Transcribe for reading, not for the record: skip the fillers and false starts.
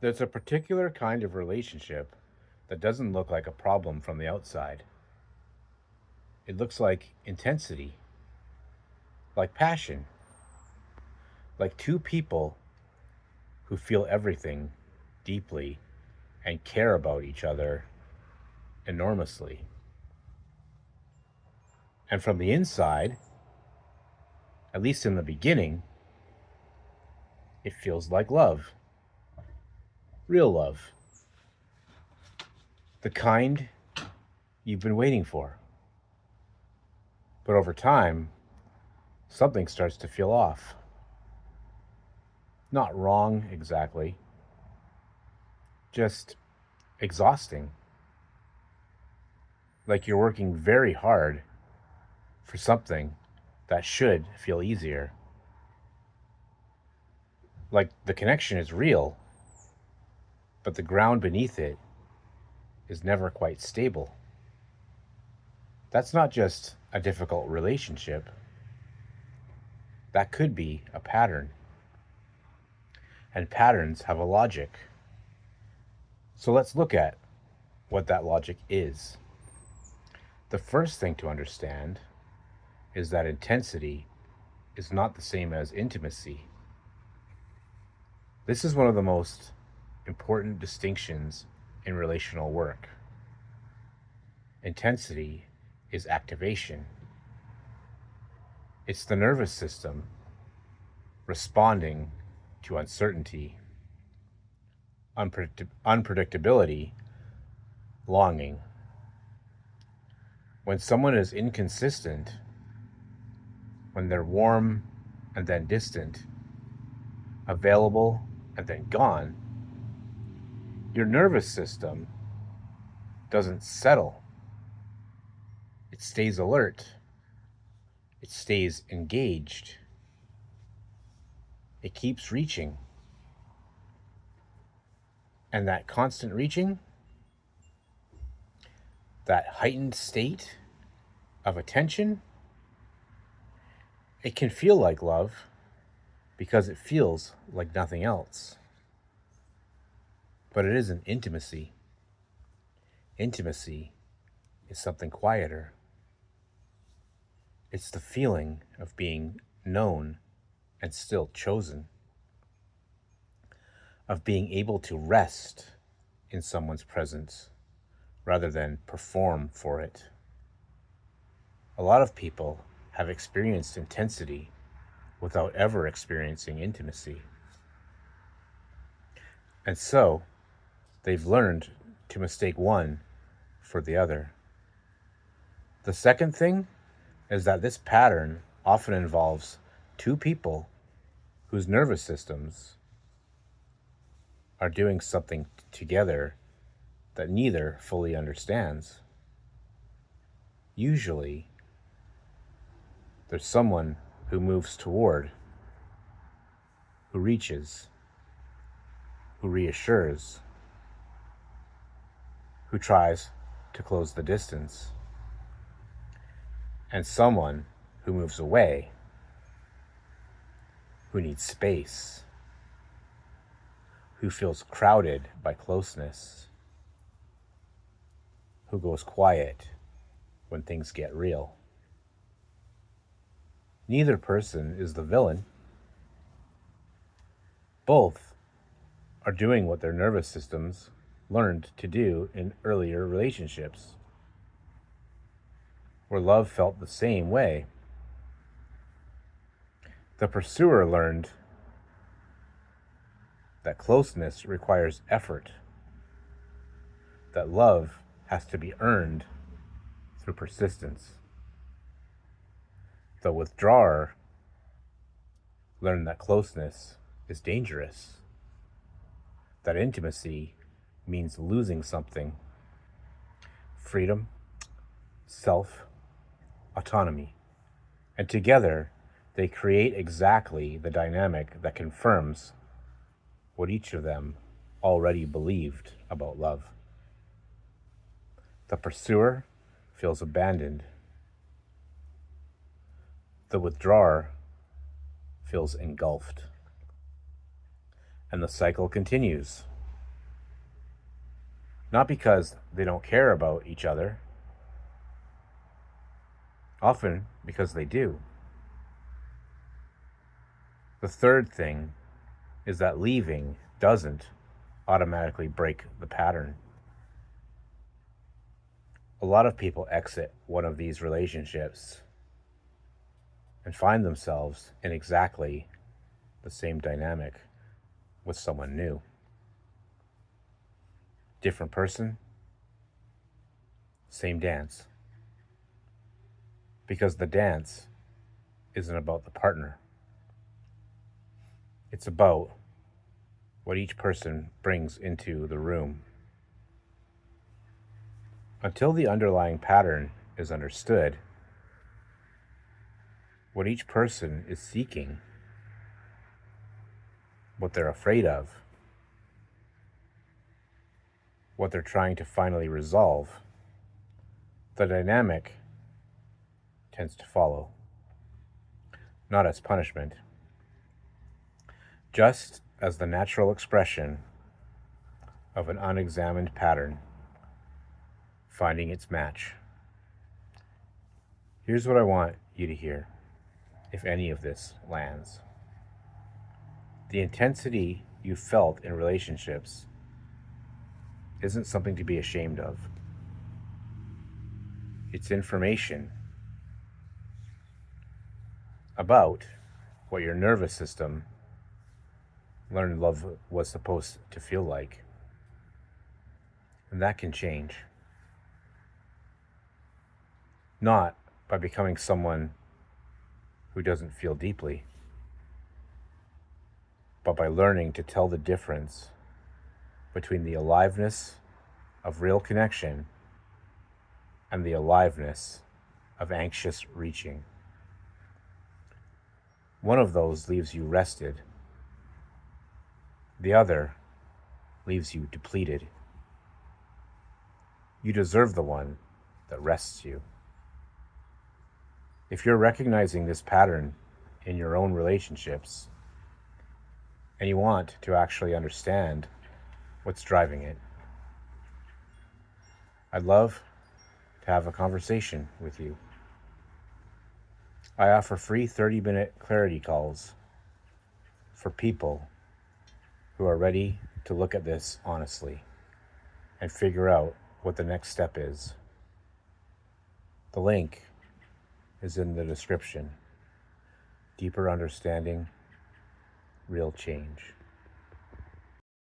There's a particular kind of relationship that doesn't look like a problem from the outside. It looks like intensity, like passion, like two people who feel everything deeply and care about each other enormously. And from the inside, at least in the beginning, it feels like love, real love, the kind you've been waiting for. But over time, something starts to feel off. Not wrong exactly, just exhausting. Like you're working very hard for something that should feel easier. Like the connection is real, but the ground beneath it is never quite stable. That's not just a difficult relationship, that could be a pattern. And patterns have a logic. So let's look at what that logic is. The first thing to understand is that intensity is not the same as intimacy. This is one of the most important distinctions in relational work. Intensity is activation. It's the nervous system responding to uncertainty, unpredictability, longing. When someone is inconsistent, when they're warm and then distant, available and then gone, your nervous system doesn't settle. It stays alert. It stays engaged. It keeps reaching. And that constant reaching, that heightened state of attention, it can feel like love because it feels like nothing else. But it isn't intimacy. Intimacy is something quieter. It's the feeling of being known and still chosen, of being able to rest in someone's presence rather than perform for it. A lot of people have experienced intensity without ever experiencing intimacy. And so they've learned to mistake one for the other. The second thing is that this pattern often involves two people whose nervous systems are doing something together that neither fully understands. Usually, there's someone who moves toward, who reaches, who reassures, who tries to close the distance, and someone who moves away, who needs space, who feels crowded by closeness, who goes quiet when things get real. Neither person is the villain. Both are doing what their nervous systems learned to do in earlier relationships, where love felt the same way. The pursuer learned that closeness requires effort, that love has to be earned through persistence. The withdrawer learned that closeness is dangerous, that intimacy means losing something: freedom, self, autonomy. And together, they create exactly the dynamic that confirms what each of them already believed about love. The pursuer feels abandoned. The withdrawer feels engulfed. And the cycle continues. Not because they don't care about each other, often because they do. The third thing is that leaving doesn't automatically break the pattern. A lot of people exit one of these relationships and find themselves in exactly the same dynamic with someone new. Different person, same dance. Because the dance isn't about the partner, it's about what each person brings into the room. Until the underlying pattern is understood, what each person is seeking, what they're afraid of, what they're trying to finally resolve, the dynamic tends to follow. Not as punishment, just as the natural expression of an unexamined pattern finding its match. Here's what I want you to hear, if any of this lands. The intensity you felt in relationships isn't something to be ashamed of. It's information about what your nervous system learned love was supposed to feel like. And that can change. Not by becoming someone who doesn't feel deeply, but by learning to tell the difference between the aliveness of real connection and the aliveness of anxious reaching. One of those leaves you rested. The other leaves you depleted. You deserve the one that rests you. If you're recognizing this pattern in your own relationships and you want to actually understand what's driving it, I'd love to have a conversation with you. I offer free 30-minute clarity calls for people who are ready to look at this honestly and figure out what the next step is. The link is in the description. Deeper understanding, real change.